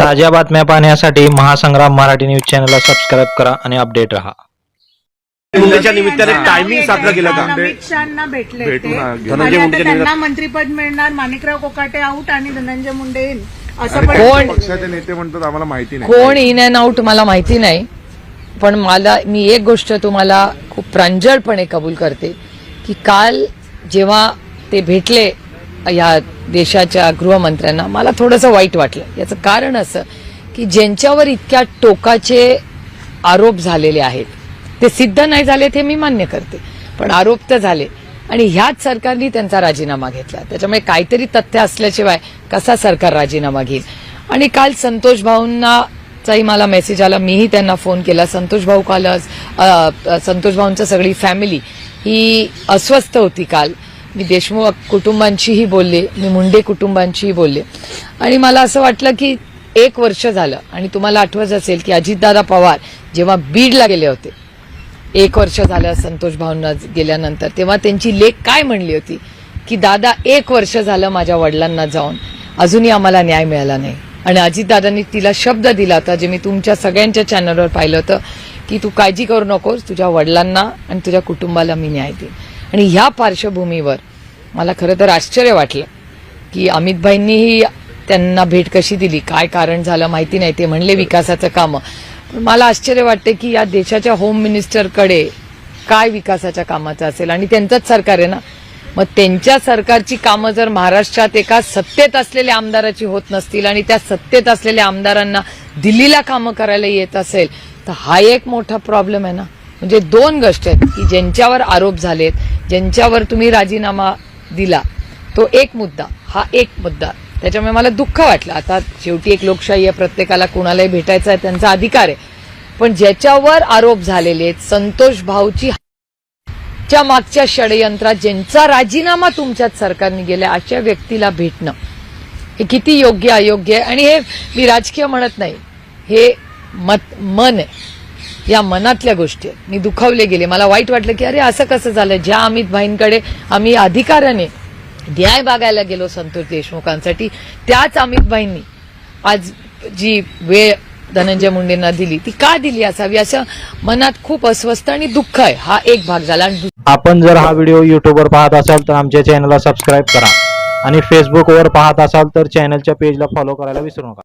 ताज्या बातम्या पाहण्यासाठी महासंग्राम मराठी न्यूज चॅनलला सबस्क्राइब करा आणि अपडेट रहा। मुंडेच्या निमित्ताने टायमिंग साधलं गेलं का? अमित शहांना भेटले भेटून ते. धनंजय आणि आता मुंडेच्या त्यांना मंत्रीपद मिळणार, माणिकराव कोकाटे आउट आणि धनंजय मुंडे येईल असं आणि पण कोण पक्षाचे नेते म्हणतात आम्हाला माहिती नाही कोण इन अँड आउट मला माहिती नाही, पण मी एक गोष्ट तुम्हाला खूप प्रांजळपणे कबूल करते की काल जेव्हा ते भेटले या देशाच्या गृहमंत्र्यांना मला थोडंसं वाईट वाटलं। याचं कारण असं की ज्यांच्यावर इतक्या टोकाचे आरोप झालेले आहेत ते सिद्ध नाही झाले हे मी मान्य करते, पण आरोप तर झाले आणि ह्याच सरकारने त्यांचा राजीनामा घेतला। त्याच्यामुळे काहीतरी तथ्य असल्याशिवाय कसा सरकार राजीनामा घेईल। आणि काल संतोष भाऊंनाचाही मला मेसेज आला, मीही त्यांना फोन केला। संतोष भाऊ संतोष भाऊंची सगळी फॅमिली ही अस्वस्थ होती काल। मी देशमुख कुटुंबांशीही बोलले, मी मुंडे कुटुंबांशीही बोलले आणि मला असं वाटलं की 1 वर्ष झालं आणि तुम्हाला आठवत असेल की अजितदादा पवार जेव्हा बीडला गेले होते 1 वर्ष झालं संतोष भाऊंना गेल्यानंतर, तेव्हा त्यांची लेक काय म्हणली होती की दादा 1 वर्ष झालं माझ्या वडिलांना जाऊन अजूनही आम्हाला न्याय मिळाला नाही। आणि अजितदादांनी तिला शब्द दिला होता जे मी तुमच्या सगळ्यांच्या चॅनलवर पाहिलं होतं की तू काळजी करू नकोस, तुझ्या वडिलांना आणि तुझ्या कुटुंबाला मी न्याय देईन। आणि ह्या पार्श्वभूमीवर मला खरं तर आश्चर्य वाटलं की अमित भाईंनीही त्यांना भेट कशी दिली, काय कारण झालं माहिती नाही। ते म्हणले विकासाचं कामं, पण मला आश्चर्य वाटते की या देशाच्या होम मिनिस्टरकडे काय विकासाच्या कामाचं असेल आणि त्यांचंच सरकार आहे ना, मग त्यांच्या सरकारची कामं जर महाराष्ट्रात एका सत्तेत असलेल्या आमदाराची होत नसतील आणि त्या सत्तेत असलेल्या आमदारांना दिल्लीला कामं करायला येत असेल तर हा एक मोठा प्रॉब्लेम आहे ना। म्हणजे 2 गोष्टी आहेत की ज्यांच्यावर आरोप झालेत, ज्यांच्यावर तुम्ही राजीनामा दिला तो एक मुद्दा, हा एक मुद्दा। त्याच्यामुळे मला दुःख वाटलं। आता शेवटी एक लोकशाही आहे, प्रत्येकाला कुणालाही भेटायचा आहे, त्यांचा अधिकार आहे, पण ज्याच्यावर आरोप झालेले आहेत संतोष भाऊची च्या मागच्या षडयंत्रात ज्यांचा राजीनामा तुमच्याच सरकारने गेला अशा व्यक्तीला भेटणं हे किती योग्य अयोग्य आहे। आणि हे मी राजकीय म्हणत नाही, हे मन आहे, या मनातल्या गोष्टी आहेत। मी दुखावले गेले, मला वाईट वाटलं की अरे असं कसं झालं। ज्या अमित भाईंकडे आम्ही अधिकाराने न्याय मागायला गेलो संतोष देशमुखांसाठी, त्याच अमित भाईंनी आज जी वेळ धनंजय मुंडेंना दिली ती का दिली असावी असं मनात खूप अस्वस्थ आणि दुःख आहे। हा एक भाग झाला। आपण जर हा व्हिडिओ YouTubeवर पाहत असाल तर आमच्या चॅनलला सबस्क्राइब करा आणि फेसबुकवर पाहत असाल तर चॅनलच्या पेजला फॉलो करायला विसरू नका।